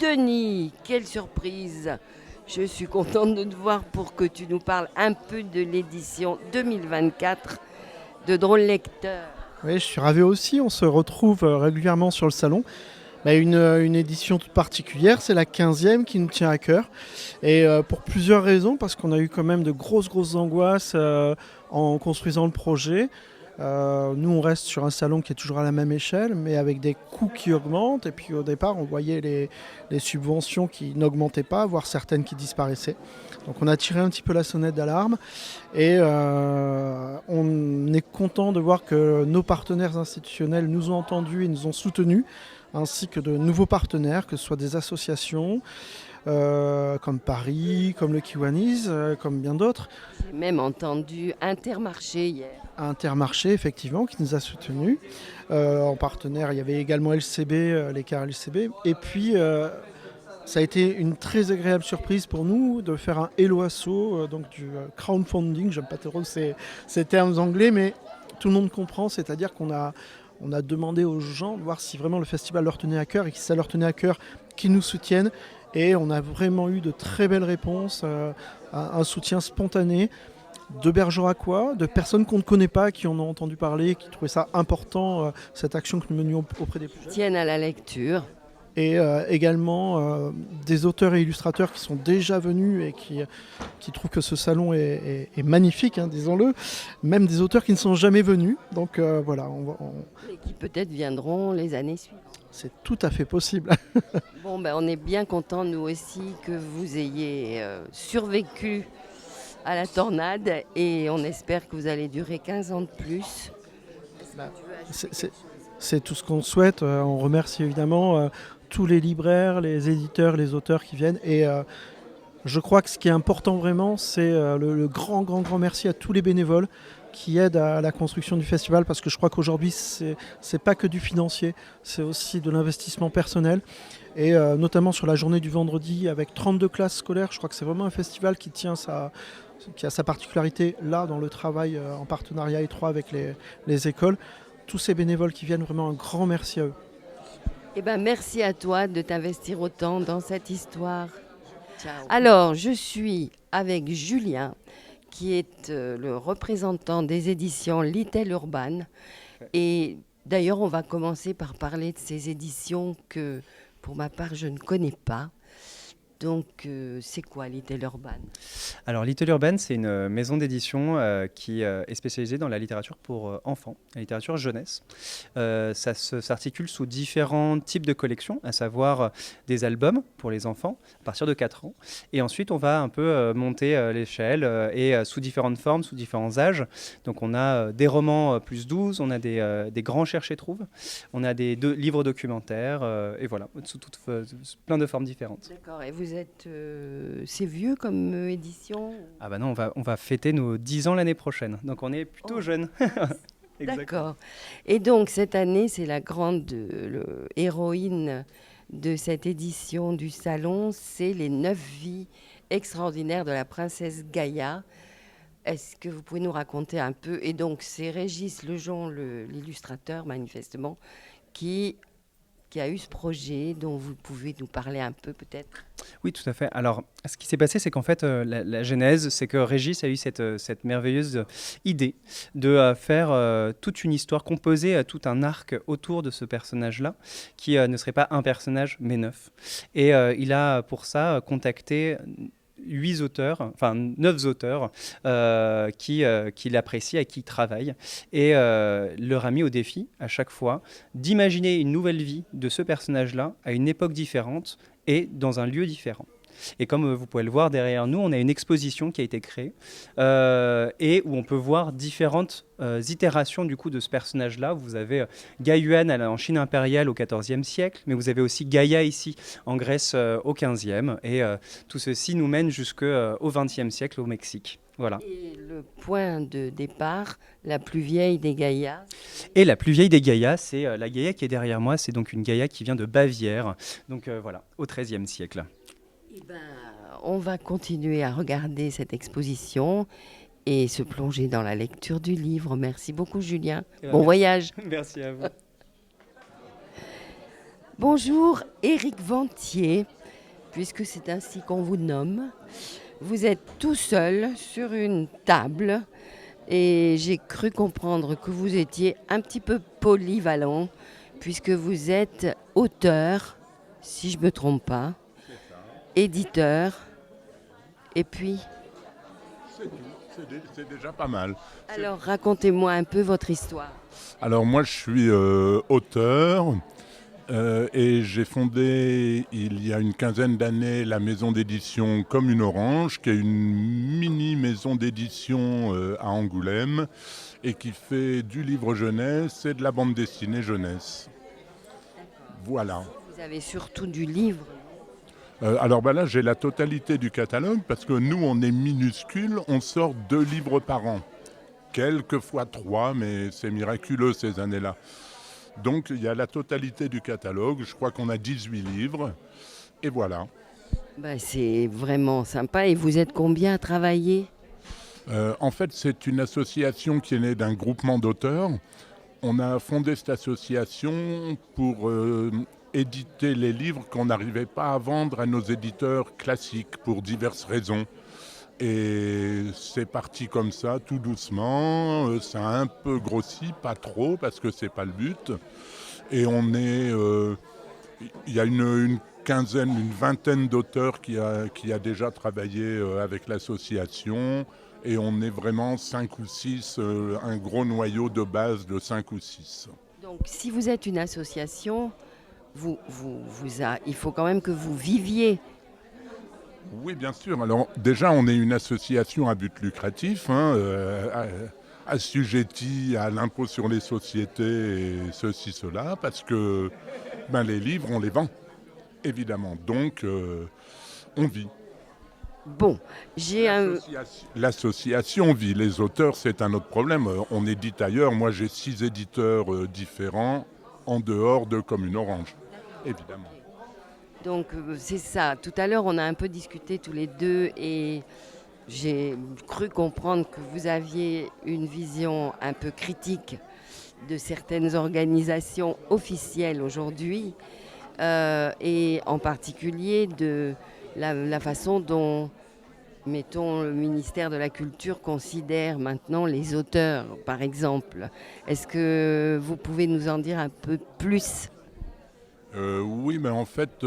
Denis, quelle surprise! Je suis contente de te voir pour que tu nous parles un peu de l'édition 2024 de Drôle Lecteur. Oui, je suis ravi aussi. On se retrouve régulièrement sur le salon. Une édition toute particulière, c'est la 15e qui nous tient à cœur. Et pour plusieurs raisons, parce qu'on a eu quand même de grosses angoisses en construisant le projet. Nous, on reste sur un salon qui est toujours à la même échelle, mais avec des coûts qui augmentent. Et puis au départ, on voyait les subventions qui n'augmentaient pas, voire certaines qui disparaissaient. Donc on a tiré un petit peu la sonnette d'alarme. Et on est content de voir que nos partenaires institutionnels nous ont entendus et nous ont soutenus, ainsi que de nouveaux partenaires, que ce soit des associations, comme Paris, comme le Kiwanis, comme bien d'autres. J'ai même entendu Intermarché hier. Intermarché, effectivement, qui nous a soutenus. En partenaire, il y avait également LCB, les cars LCB. Et puis, ça a été une très agréable surprise pour nous de faire un Hello Asso, donc du crowdfunding. J'aime pas trop ces termes anglais, mais tout le monde comprend. C'est-à-dire qu'on a demandé aux gens de voir si vraiment le festival leur tenait à cœur et que si ça leur tenait à cœur, qu'ils nous soutiennent. Et on a vraiment eu de très belles réponses, un soutien spontané de Bergeracois, de personnes qu'on ne connaît pas, qui en ont entendu parler, qui trouvaient ça important, cette action que nous menions auprès des plus jeunes. Tiennent à la lecture. Et également des auteurs et illustrateurs qui sont déjà venus et qui trouvent que ce salon est magnifique, hein, disons-le. Même des auteurs qui ne sont jamais venus. Donc voilà. Et qui peut-être viendront les années suivantes. C'est tout à fait possible. Bon, on est bien contents, nous aussi, que vous ayez survécu à la tornade et on espère que vous allez durer 15 ans de plus. C'est tout ce qu'on souhaite. On remercie évidemment tous les libraires, les éditeurs, les auteurs qui viennent. Et je crois que ce qui est important vraiment, c'est le grand merci à tous les bénévoles qui aident à la construction du festival, parce que je crois qu'aujourd'hui, c'est pas que du financier, c'est aussi de l'investissement personnel. Et notamment sur la journée du vendredi, avec 32 classes scolaires, je crois que c'est vraiment un festival qui a sa particularité là, dans le travail en partenariat étroit avec les écoles. Tous ces bénévoles qui viennent, vraiment un grand merci à eux. Merci à toi de t'investir autant dans cette histoire. Ciao. Alors, je suis avec Julien, qui est le représentant des éditions Little Urban. Et d'ailleurs, on va commencer par parler de ces éditions que, pour ma part, je ne connais pas. Donc, c'est quoi Little Urban ? Alors, Little Urban, c'est une maison d'édition qui est spécialisée dans la littérature pour enfants, la littérature jeunesse. Ça s'articule sous différents types de collections, à savoir des albums pour les enfants à partir de 4 ans. Et ensuite, on va un peu monter l'échelle et sous différentes formes, sous différents âges. Donc, on a des romans plus 12, on a des grands cherche et trouve, on a des livres documentaires, et voilà, sous plein de formes différentes. D'accord, et vous êtes... c'est vieux comme édition ? Ah bah non, on va fêter nos 10 ans l'année prochaine, donc on est plutôt jeune. D'accord. Et donc cette année, c'est la grande héroïne de cette édition du salon, c'est les 9 vies extraordinaires de la princesse Gaïa, Est-ce que vous pouvez nous raconter un peu? Et donc, c'est Régis Lejean, l'illustrateur, manifestement, qui, qui a eu ce projet dont vous pouvez nous parler un peu, peut-être? Oui, tout à fait. Alors, ce qui s'est passé, c'est qu'en fait, la genèse, c'est que Régis a eu cette merveilleuse idée de faire toute une histoire, composer tout un arc autour de ce personnage-là, qui ne serait pas un personnage, mais 9. Et il a pour ça contacté 8 auteurs, enfin 9 auteurs qui l'apprécient et qui travaillent, et leur a mis au défi à chaque fois d'imaginer une nouvelle vie de ce personnage-là à une époque différente et dans un lieu différent. Et comme vous pouvez le voir derrière nous, on a une exposition qui a été créée et où on peut voir différentes itérations du coup de ce personnage-là. Vous avez Gai Yuan en Chine impériale au XIVe siècle, mais vous avez aussi Gaïa ici en Grèce au XVe. Et tout ceci nous mène jusqu'au XXe siècle au Mexique. Voilà. Et le point de départ, la plus vieille des Gaïas. Et la plus vieille des Gaïas, c'est la Gaïa qui est derrière moi. C'est donc une Gaïa qui vient de Bavière, donc voilà, au XIIIe siècle. Eh ben, on va continuer à regarder cette exposition et se plonger dans la lecture du livre. Merci beaucoup, Julien. Bon voyage. Merci à vous. Bonjour, Éric Ventier, puisque c'est ainsi qu'on vous nomme. Vous êtes tout seul sur une table et j'ai cru comprendre que vous étiez un petit peu polyvalent, puisque vous êtes auteur, si je ne me trompe pas, éditeur, et puis... C'est déjà pas mal. Alors, racontez-moi un peu votre histoire. Alors moi, je suis auteur et j'ai fondé il y a une quinzaine d'années la maison d'édition Comme une Orange, qui est une mini maison d'édition à Angoulême et qui fait du livre jeunesse et de la bande dessinée jeunesse. Voilà. Vous avez surtout du livre. Alors là, j'ai la totalité du catalogue parce que nous, on est minuscule, on sort 2 livres par an. Quelquefois 3, mais c'est miraculeux ces années-là. Donc il y a la totalité du catalogue, je crois qu'on a 18 livres, et voilà. C'est vraiment sympa. Et vous êtes combien à travailler? En fait, c'est une association qui est née d'un groupement d'auteurs. On a fondé cette association pour éditer les livres qu'on n'arrivait pas à vendre à nos éditeurs classiques pour diverses raisons. Et c'est parti comme ça, tout doucement. Ça a un peu grossi, pas trop, parce que c'est pas le but. Et on est... Il y a une quinzaine, une vingtaine d'auteurs qui a déjà travaillé avec l'association. Et on est vraiment 5 ou 6, un gros noyau de base de 5 ou 6. Donc, si vous êtes une association, il faut quand même que vous viviez. Oui, bien sûr. Alors, déjà, on est une association à but lucratif, assujettie à l'impôt sur les sociétés et ceci, cela, parce que les livres, on les vend, évidemment. Donc, on vit. Bon, L'association vit. Les auteurs, c'est un autre problème. On édite ailleurs. Moi, j'ai 6 éditeurs différents en dehors de Comme une Orange, évidemment. Donc, c'est ça. Tout à l'heure, on a un peu discuté tous les deux et j'ai cru comprendre que vous aviez une vision un peu critique de certaines organisations officielles aujourd'hui et en particulier de la façon dont, mettons, le ministère de la Culture considère maintenant les auteurs, par exemple. Est-ce que vous pouvez nous en dire un peu plus ? Oui, mais en fait,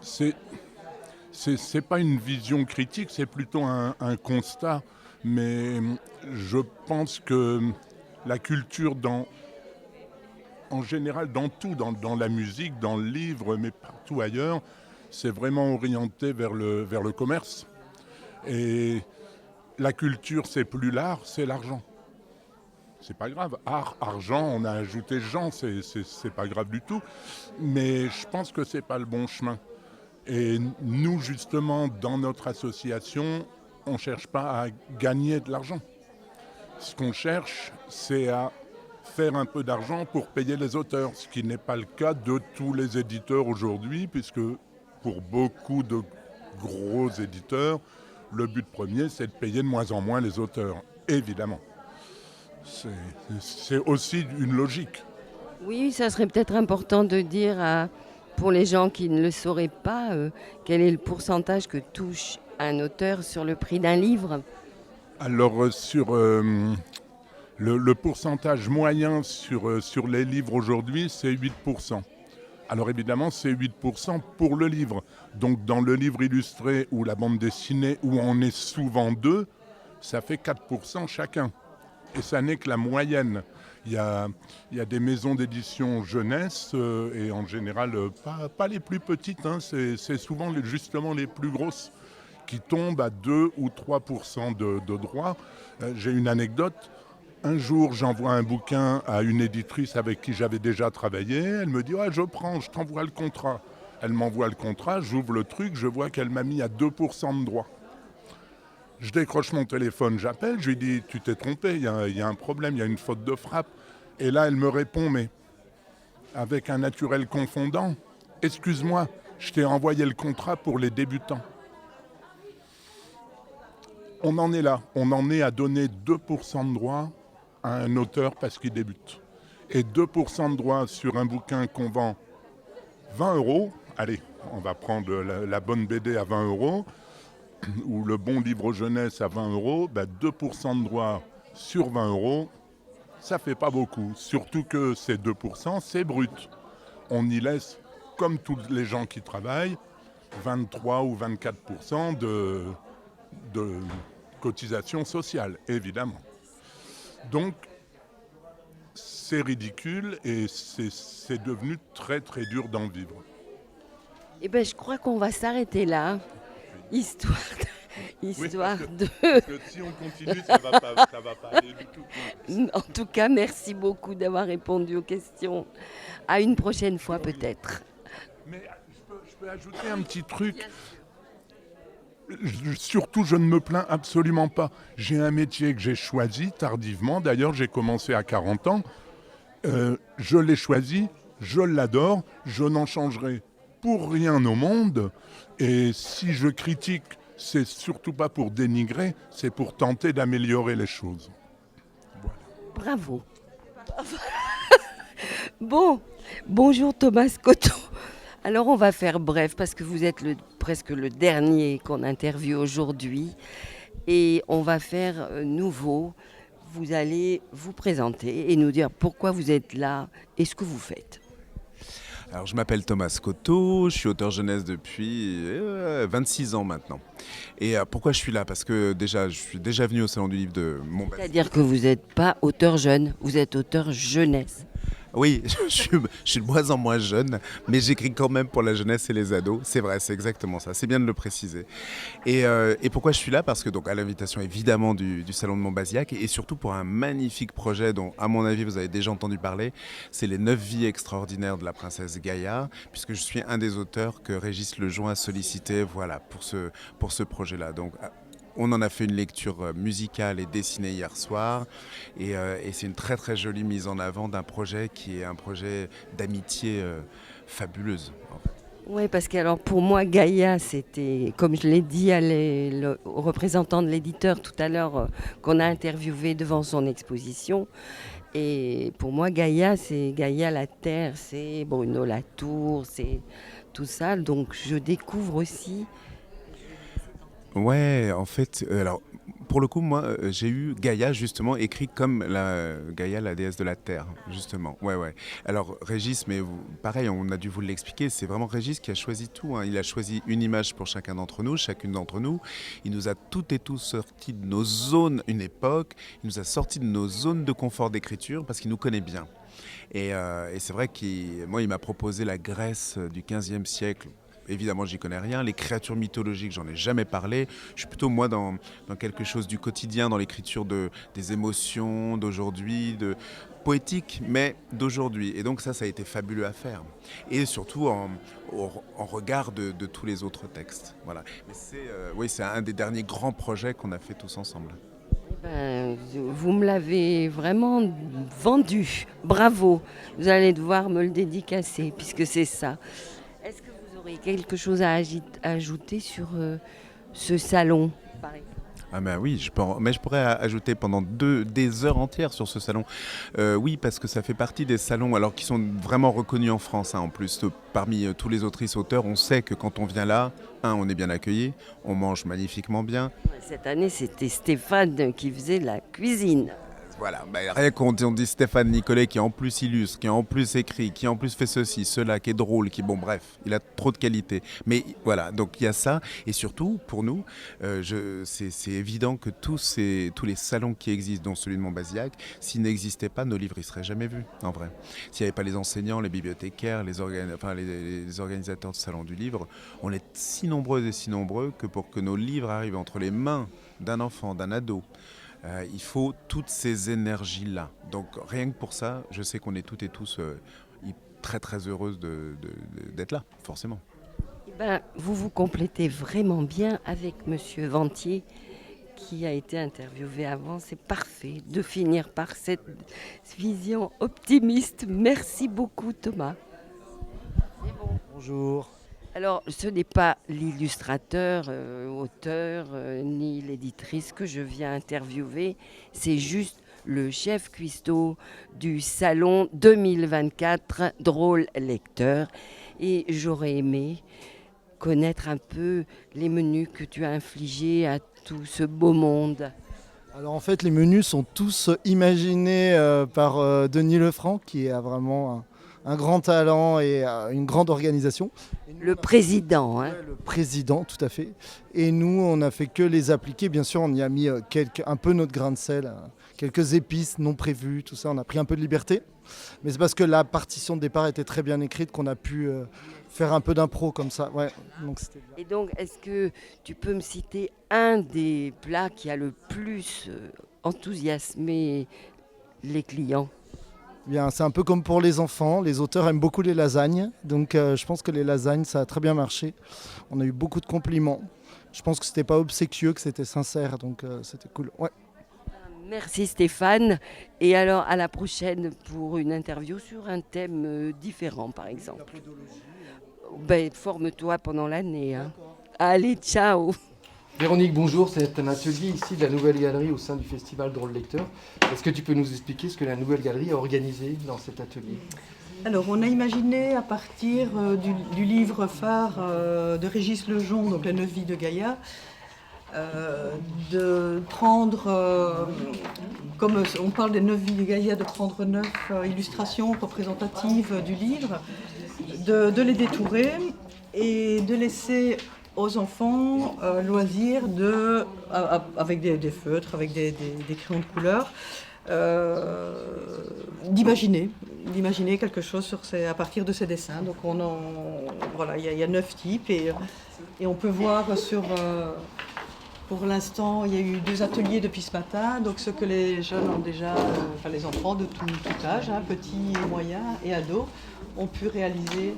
c'est pas une vision critique, c'est plutôt un constat. Mais je pense que la culture, en général, dans tout, dans la musique, dans le livre, mais partout ailleurs, c'est vraiment orienté vers le commerce. Et la culture, c'est plus l'art, c'est l'argent. C'est pas grave. Art, argent, on a ajouté Jean, c'est pas grave du tout. Mais je pense que c'est pas le bon chemin. Et nous, justement, dans notre association, on cherche pas à gagner de l'argent. Ce qu'on cherche, c'est à faire un peu d'argent pour payer les auteurs, ce qui n'est pas le cas de tous les éditeurs aujourd'hui, puisque pour beaucoup de gros éditeurs, Le but premier, c'est de payer de moins en moins les auteurs, évidemment. C'est aussi une logique. Oui, ça serait peut-être important de dire pour les gens qui ne le sauraient pas, quel est le pourcentage que touche un auteur sur le prix d'un livre. Alors, sur le pourcentage moyen sur les livres aujourd'hui, c'est 8%. Alors évidemment, c'est 8% pour le livre. Donc dans le livre illustré ou la bande dessinée, où on est souvent deux, ça fait 4% chacun. Et ça n'est que la moyenne. Il y a des maisons d'édition jeunesse, et en général, pas les plus petites, hein, c'est souvent justement les plus grosses, qui tombent à 2 ou 3% de droits. J'ai une anecdote. Un jour, j'envoie un bouquin à une éditrice avec qui j'avais déjà travaillé. Elle me dit « je prends, je t'envoie le contrat ». Elle m'envoie le contrat, j'ouvre le truc, je vois qu'elle m'a mis à 2% de droits. Je décroche mon téléphone, j'appelle, je lui dis « tu t'es trompé, il y a un problème, il y a une faute de frappe ». Et là, elle me répond, mais avec un naturel confondant, « excuse-moi, je t'ai envoyé le contrat pour les débutants ». On en est là, on en est à donner 2% de droits à un auteur parce qu'il débute. Et 2% de droits sur un bouquin qu'on vend 20 €, allez, on va prendre la bonne BD à 20 € ou le bon livre jeunesse à 20 €, 2% de droits sur 20 €, ça fait pas beaucoup. Surtout que ces 2%, c'est brut. On y laisse, comme tous les gens qui travaillent, 23 ou 24% de cotisation sociale, évidemment. Donc, c'est ridicule et c'est devenu très très dur d'en vivre. Eh bien, je crois qu'on va s'arrêter là, histoire Oui, de... que si on continue, ça va pas aller du tout. En tout cas, merci beaucoup d'avoir répondu aux questions. À une prochaine fois, peut-être. Mais je peux ajouter un petit truc. Surtout, je ne me plains absolument pas. J'ai un métier que j'ai choisi tardivement. D'ailleurs, j'ai commencé à 40 ans. Je l'ai choisi, je l'adore, je n'en changerai pour rien au monde. Et si je critique, c'est surtout pas pour dénigrer, c'est pour tenter d'améliorer les choses. Voilà. Bravo. Bon, bonjour Thomas Cotto. Alors on va faire bref parce que vous êtes presque le dernier qu'on interviewe aujourd'hui et on va faire nouveau. Vous allez vous présenter et nous dire pourquoi vous êtes là et ce que vous faites. Alors je m'appelle Thomas Cotto, je suis auteur jeunesse depuis 26 ans maintenant. Et pourquoi je suis là? Parce que déjà, je suis déjà venu au Salon du Livre de Montbazillac. C'est-à-dire que vous n'êtes pas auteur jeune, vous êtes auteur jeunesse. Oui, je suis de moins en moins jeune, mais j'écris quand même pour la jeunesse et les ados. C'est vrai, c'est exactement ça. C'est bien de le préciser. Et pourquoi je suis là? Parce que donc à l'invitation évidemment du Salon de Montbazillac et surtout pour un magnifique projet dont à mon avis vous avez déjà entendu parler. C'est les 9 vies extraordinaires de la princesse Gaïa, puisque je suis un des auteurs que Régis Lejoin a sollicité, voilà, pour ce projet-là. Donc on en a fait une lecture musicale et dessinée hier soir et c'est une très très jolie mise en avant d'un projet qui est un projet d'amitié fabuleuse. En fait. Oui, parce que alors, pour moi, Gaïa, c'était, comme je l'ai dit au représentant de l'éditeur tout à l'heure qu'on a interviewé devant son exposition. Et pour moi, Gaïa, c'est Gaïa la Terre, c'est Bruno Latour, c'est tout ça. Donc je découvre aussi... Ouais, en fait, alors pour le coup, moi, j'ai eu Gaïa justement écrit comme Gaïa, la déesse de la terre, justement. Ouais. Alors Régis, mais pareil, on a dû vous l'expliquer, c'est vraiment Régis qui a choisi tout. Hein. Il a choisi une image pour chacune d'entre nous. Il nous a toutes et tous sortis de nos zones, une époque. Il nous a sortis de nos zones de confort d'écriture parce qu'il nous connaît bien. Et c'est vrai qu'il m'a proposé la Grèce du XVe siècle. Évidemment, j'y connais rien. Les créatures mythologiques, j'en ai jamais parlé. Je suis plutôt, moi, dans quelque chose du quotidien, dans l'écriture des émotions d'aujourd'hui, de poétique, mais d'aujourd'hui. Et donc ça a été fabuleux à faire. Et surtout en regard de tous les autres textes. Voilà. Mais c'est un des derniers grands projets qu'on a fait tous ensemble. Vous me l'avez vraiment vendu. Bravo. Vous allez devoir me le dédicacer, puisque c'est ça. Est-ce que vous aurez quelque chose à ajouter sur ce salon? par exemple. Ah ben oui, mais je pourrais ajouter pendant des heures entières sur ce salon. Oui, parce que ça fait partie des salons alors qui sont vraiment reconnus en France. En plus, parmi tous les autrices-auteurs, on sait que quand on vient là, on est bien accueilli, on mange magnifiquement bien. Cette année, c'était Stéphane qui faisait la cuisine. Voilà, rien qu'on dit Stéphane Nicolet qui en plus illustre, qui en plus écrit, qui en plus fait ceci, cela, qui est drôle, bon bref, il a trop de qualité. Mais voilà, donc il y a ça. Et surtout, pour nous, c'est évident que tous les salons qui existent, dont celui de Montbazillac, s'ils n'existaient pas, nos livres ne seraient jamais vus, en vrai. S'il n'y avait pas les enseignants, les bibliothécaires, les organisateurs de salons du livre, on est si nombreux et si nombreux que pour que nos livres arrivent entre les mains d'un enfant, d'un ado, il faut toutes ces énergies-là. Donc rien que pour ça, je sais qu'on est toutes et tous très très heureuses d'être là, forcément. Vous vous complétez vraiment bien avec Monsieur Ventier qui a été interviewé avant. C'est parfait de finir par cette vision optimiste. Merci beaucoup Thomas. Bonjour. Alors, ce n'est pas l'illustrateur, auteur, ni l'éditrice que je viens interviewer, c'est juste le chef cuistot du salon 2024 Drôle Lecteur. Et j'aurais aimé connaître un peu les menus que tu as infligés à tout ce beau monde. Alors en fait, les menus sont tous imaginés par Denis Lefranc, qui a vraiment un grand talent et une grande organisation. Le président. Hein. Le président, tout à fait. Et nous, on n'a fait que les appliquer. Bien sûr, on y a mis un peu notre grain de sel, quelques épices non prévues, tout ça. On a pris un peu de liberté. Mais c'est parce que la partition de départ était très bien écrite qu'on a pu faire un peu d'impro comme ça. Ouais, donc c'était bien. Et donc, est-ce que tu peux me citer un des plats qui a le plus enthousiasmé les clients ? Bien, c'est un peu comme pour les enfants. Les auteurs aiment beaucoup les lasagnes. Donc je pense que les lasagnes, ça a très bien marché. On a eu beaucoup de compliments. Je pense que c'était pas obséquieux, que c'était sincère. Donc c'était cool. Ouais. Merci Stéphane. Et alors à la prochaine pour une interview sur un thème différent par exemple. Forme-toi pendant l'année. Hein. Allez, ciao. Véronique, bonjour. C'est un atelier ici de la Nouvelle Galerie au sein du Festival Drôle Lecteur. Est-ce que tu peux nous expliquer ce que la Nouvelle Galerie a organisé dans cet atelier ? Alors, on a imaginé à partir du livre phare de Régis Lejon, donc La 9 vies de Gaïa, de prendre, comme on parle des 9 vies de Gaïa, de prendre 9 illustrations représentatives du livre, de les détourer et de laisser aux enfants loisir avec des feutres, avec des crayons de couleur, d'imaginer quelque chose à partir de ces dessins. Donc il y a 9 types et on peut voir pour l'instant, il y a eu 2 ateliers depuis ce matin, donc ce que les jeunes ont déjà, les enfants de tout âge, petits et moyens et ados, ont pu réaliser.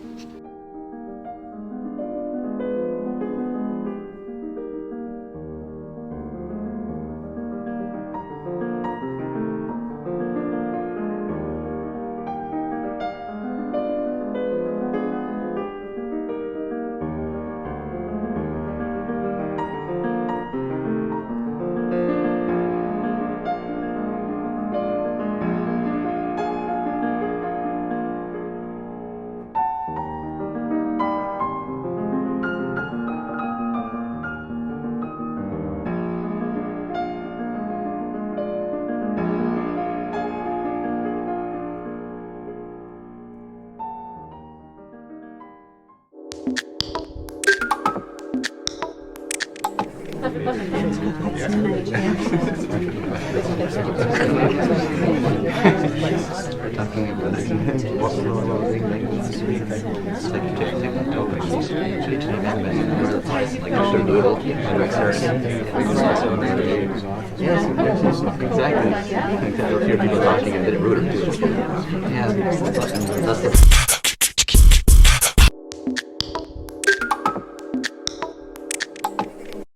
Exactly. If you hear people talking a bit rude or yeah, that's